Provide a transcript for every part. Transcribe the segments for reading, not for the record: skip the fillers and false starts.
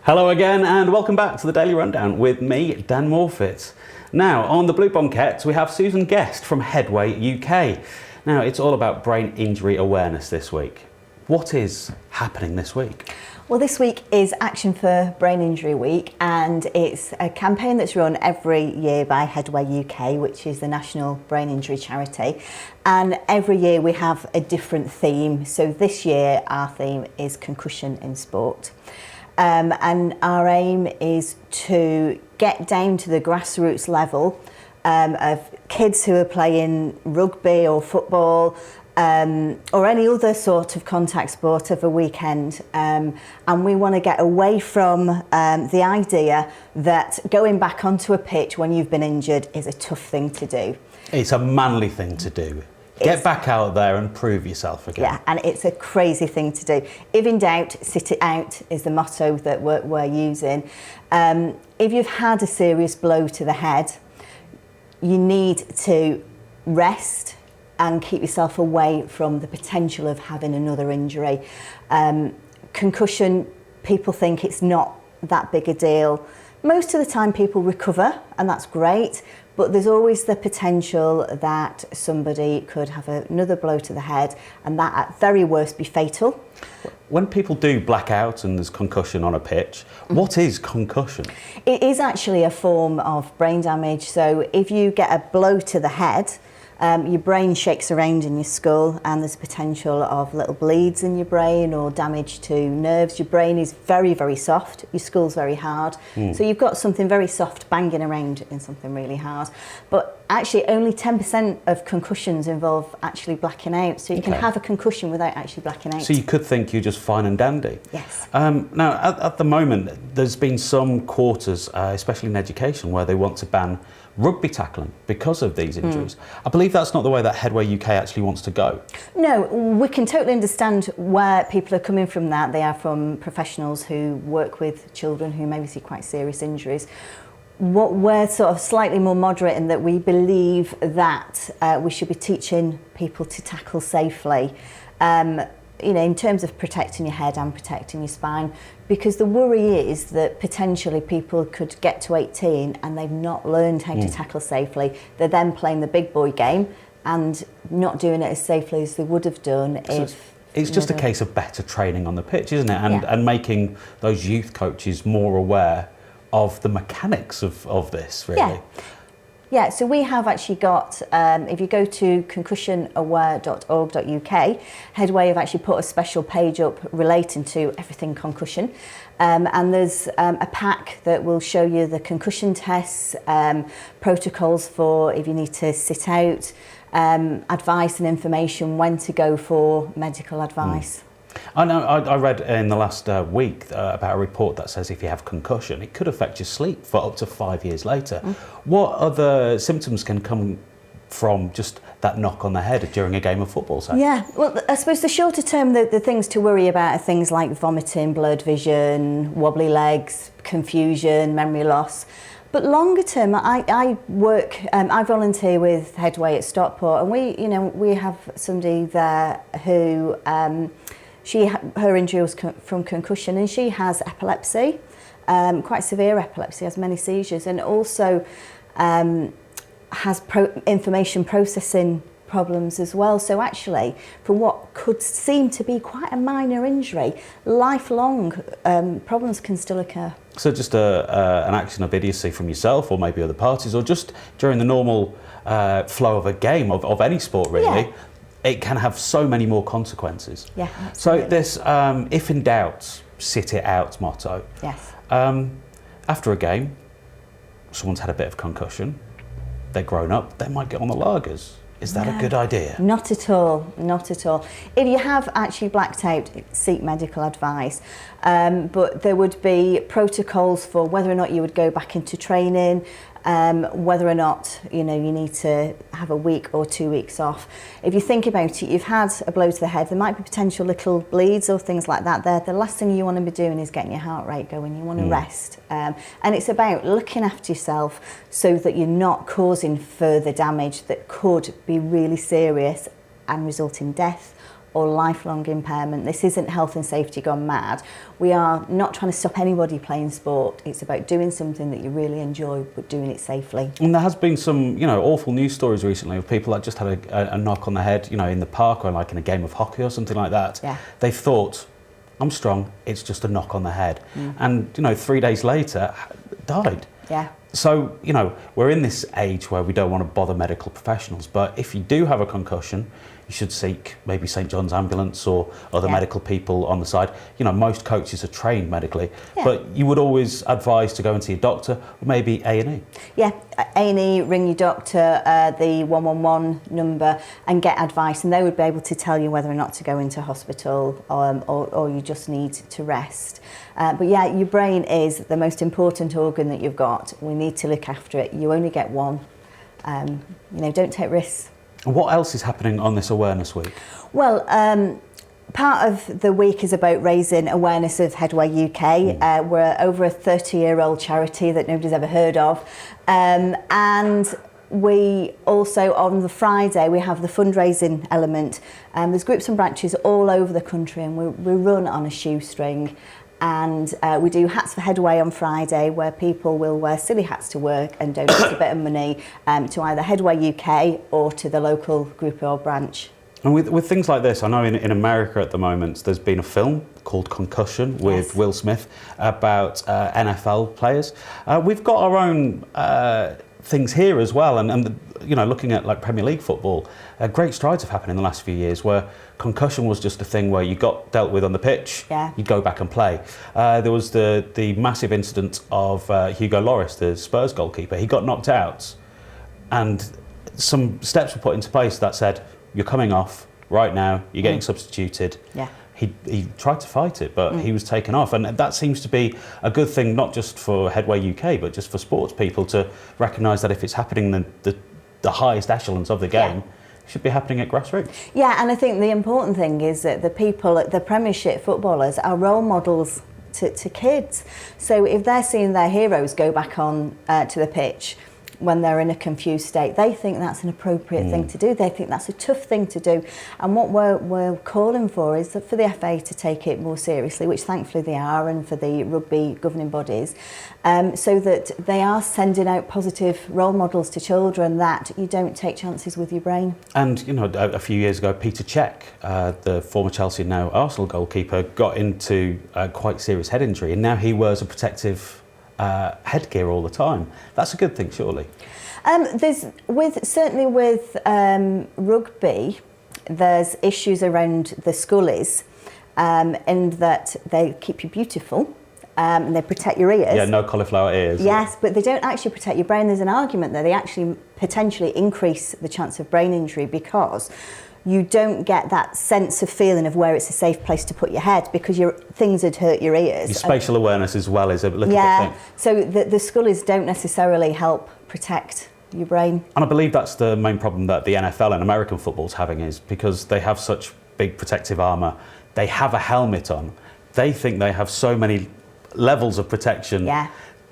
Hello again and welcome back to the Daily Rundown with me, Dan Morfitt. Now, on the Blue Bonquette, we have Suzanne Guest from Headway UK. Now, it's all about brain injury awareness this week. What is happening this week? Well, this week is Action for Brain Injury Week, and it's a campaign that's run every year by Headway UK, which is the national brain injury charity. And every year we have a different theme. So this year our theme is concussion in sport. And our aim is to get down to the grassroots level of kids who are playing rugby or football or any other sort of contact sport of a weekend. And we want to get away from the idea that going back onto a pitch when you've been injured is a tough thing to do. It's a manly thing to do. Get back out there and prove yourself again. Yeah, and it's a crazy thing to do. If in doubt, sit it out is the motto that we're using. If you've had a serious blow to the head, you need to rest and keep yourself away from the potential of having another injury. Concussion, people think it's not that big a deal. Most of the time people recover, and that's great, but there's always the potential that somebody could have another blow to the head, and that at very worst be fatal. When people do black out and there's concussion on a pitch, what is concussion? It is actually a form of brain damage. So if you get a blow to the head, your brain shakes around in your skull and there's potential of little bleeds in your brain or damage to nerves. Your brain is very, very soft. Your skull's very hard. So you've got something very soft banging around in something really hard. But actually only 10% of concussions involve actually blacking out. So you can have a concussion without actually blacking out. So you could think you're just fine and dandy. Yes. Now, at the moment, there's been some quarters, especially in education, where they want to ban rugby tackling because of these injuries. I believe that's not the way that Headway UK actually wants to go. No, we can totally understand where people are coming from that. They are from professionals who work with children who maybe see quite serious injuries. What we're sort of slightly more moderate in that we believe that we should be teaching people to tackle safely. You know, in terms of protecting your head and protecting your spine, because the worry is that potentially people could get to 18 and they've not learned how to tackle safely. They're then playing the big boy game and not doing it as safely as they would have done if... It's just a case of better training on the pitch, isn't it? And making those youth coaches more aware of the mechanics of this, really. Yeah, so we have actually got, if you go to concussionaware.org.uk, Headway have actually put a special page up relating to everything concussion. And there's a pack that will show you the concussion tests, protocols for if you need to sit out, advice and information when to go for medical advice. I know. I read in the last week about a report that says if you have concussion, it could affect your sleep for up to 5 years later. What other symptoms can come from just that knock on the head during a game of football, say? Yeah, well, I suppose the shorter term, the things to worry about are things like vomiting, blurred vision, wobbly legs, confusion, memory loss. But longer term, I volunteer with Headway at Stockport, and we have somebody there who her injury was from concussion, and she has epilepsy, quite severe epilepsy, has many seizures, and also has information processing problems as well. So actually, for what could seem to be quite a minor injury, lifelong problems can still occur. So just an action of idiocy from yourself or maybe other parties, or just during the normal flow of a game of any sport, really, it can have so many more consequences. Yeah, absolutely. So this if in doubt, sit it out motto. Yes. After a game, someone's had a bit of concussion, they're grown up, they might get on the lagers. Is that a good idea? Not at all, not at all. If you have actually blacked out, seek medical advice. But there would be protocols for whether or not you would go back into training, whether or not you need to have a week or 2 weeks off. If you think about it, you've had a blow to the head, there might be potential little bleeds or things like that there. The last thing you want to be doing is getting your heart rate going. You want to rest. And it's about looking after yourself so that you're not causing further damage that could be really serious and result in death or lifelong impairment. This isn't health and safety gone mad. We are not trying to stop anybody playing sport. It's about doing something that you really enjoy, but doing it safely. And there has been some, awful news stories recently of people that just had a knock on the head, in the park or like in a game of hockey or something like that. Yeah. They thought, I'm strong, it's just a knock on the head. And, 3 days later, died. Yeah. So, we're in this age where we don't want to bother medical professionals, but if you do have a concussion, you should seek maybe St John's Ambulance or other medical people on the side. Most coaches are trained medically, but you would always advise to go and see a doctor or maybe A&E. Yeah, A&E, ring your doctor, the 111 number, and get advice, and they would be able to tell you whether or not to go into hospital or you just need to rest. But yeah, your brain is the most important organ that you've got. We need to look after it. You only get one. Don't take risks. What else is happening on this awareness week? Well, part of the week is about raising awareness of Headway UK. We're over a 30-year-old charity that nobody's ever heard of. And we also, on the Friday, we have the fundraising element. There's groups and branches all over the country, and we run on a shoestring. And we do Hats for Headway on Friday, where people will wear silly hats to work and donate a bit of money to either Headway UK or to the local group or branch. And with things like this, I know in America at the moment, there's been a film called Concussion with Will Smith about NFL players. We've got our own things here as well, and looking at like Premier League football, great strides have happened in the last few years where concussion was just a thing where you got dealt with on the pitch, you'd go back and play. There was the massive incident of Hugo Lloris, the Spurs goalkeeper. He got knocked out, and some steps were put into place that said, you're coming off right now, you're getting substituted. He tried to fight it, but he was taken off. And that seems to be a good thing, not just for Headway UK, but just for sports people to recognise that if it's happening in the highest echelons of the game, it should be happening at grassroots. Yeah, and I think the important thing is that the people, the Premiership footballers, are role models to kids. So if they're seeing their heroes go back on to the pitch when they're in a confused state, they think that's an appropriate thing to do. They think that's a tough thing to do. And what we're calling for is that for the FA to take it more seriously, which thankfully they are, and for the rugby governing bodies, so that they are sending out positive role models to children that you don't take chances with your brain. And, a few years ago, Peter Cech, the former Chelsea and now Arsenal goalkeeper, got into a quite serious head injury, and now he wears a protective headgear all the time. That's a good thing, surely. Certainly with rugby, there's issues around the scullies, in that they keep you beautiful. And they protect your ears. Yeah, no cauliflower ears. Yes, but they don't actually protect your brain. There's an argument that they actually potentially increase the chance of brain injury because you don't get that sense of feeling of where it's a safe place to put your head because things would hurt your ears. Your spatial awareness as well is a little bit thing. So the scullies don't necessarily help protect your brain. And I believe that's the main problem that the NFL and American football's having, is because they have such big protective armour, they have a helmet on, they think they have so many levels of protection,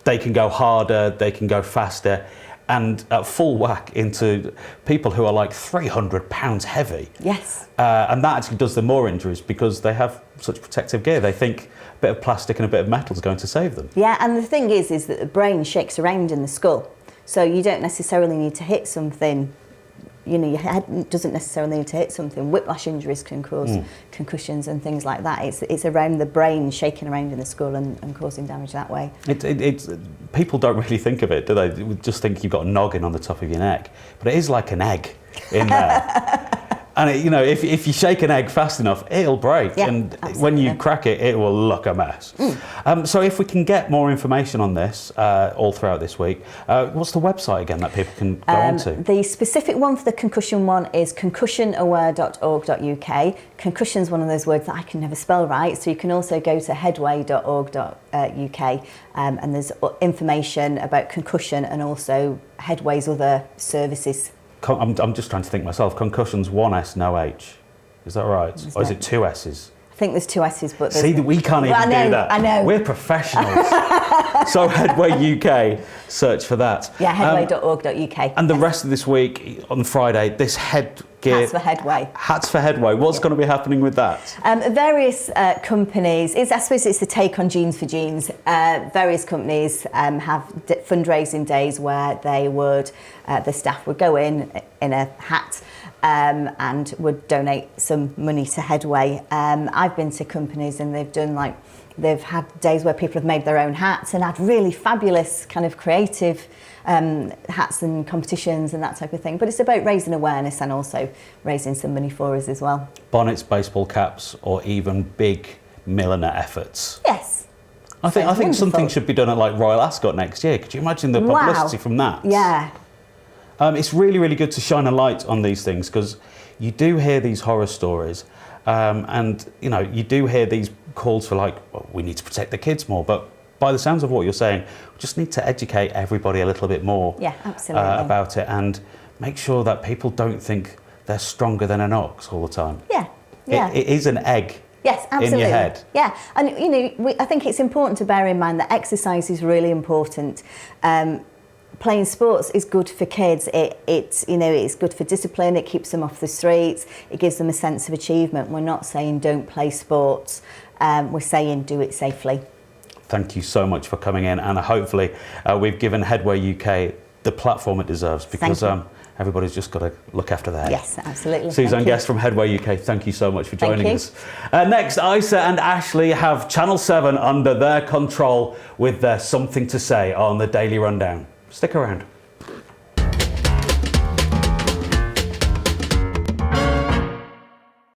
they can go harder, they can go faster, and at full whack into people who are like 300 pounds heavy. Yes. And that actually does them more injuries because they have such protective gear. They think a bit of plastic and a bit of metal is going to save them. Yeah, and the thing is that the brain shakes around in the skull. So you don't necessarily need to hit something. Your head doesn't necessarily need to hit something. Whiplash injuries can cause concussions and things like that. It's around the brain shaking around in the skull and causing damage that way. People don't really think of it, do they? They just think you've got a noggin on the top of your neck. But it is like an egg in there. And if you shake an egg fast enough, it'll break. Yeah, and absolutely. when you crack it, it will look a mess. So if we can get more information on this all throughout this week, what's the website again that people can go onto? The specific one for the concussion one is concussionaware.org.uk. Concussion's one of those words that I can never spell right, so you can also go to headway.org.uk, and there's information about concussion and also Headway's other services. I'm just trying to think myself. Concussion's one S, no H. Is that right? Or is it two S's? I think there's two S's, but see, we can't even do that. I know. We're professionals. So Headway UK, search for that. Yeah, headway.org.uk. And the rest of this week on Friday, this headgear gear. Hats for Headway. Hats for Headway. What's going to be happening with that? Various companies, I suppose it's the take on Jeans for Jeans. Various companies have fundraising days where they would, the staff would go in a hat and would donate some money to Headway. I've been to companies and they've had days where people have made their own hats and had really fabulous kind of creative hats and competitions and that type of thing. But it's about raising awareness and also raising some money for us as well. Bonnets, baseball caps, or even big milliner efforts. Yes. I think something should be done at like Royal Ascot next year. Could you imagine the publicity from that? Yeah. It's really, really good to shine a light on these things because you do hear these horror stories and, you know, you do hear these calls for like, well, we need to protect the kids more. But by the sounds of what you're saying, we just need to educate everybody a little bit more about it and make sure that people don't think they're stronger than an ox all the time. Yeah, yeah. It is an egg. Yes, absolutely. In your head. Yeah, and you know, I think it's important to bear in mind that exercise is really important. Playing sports is good for kids. It's good for discipline. It keeps them off the streets. It gives them a sense of achievement. We're not saying don't play sports. We're saying do it safely. Thank you so much for coming in, and hopefully we've given Headway UK the platform it deserves because everybody's just got to look after their head. Yes, absolutely. Suzanne Guest from Headway UK, thank you so much for joining us. Next, Isa and Ashley have Channel 7 under their control with their Something to Say on the Daily Rundown. Stick around.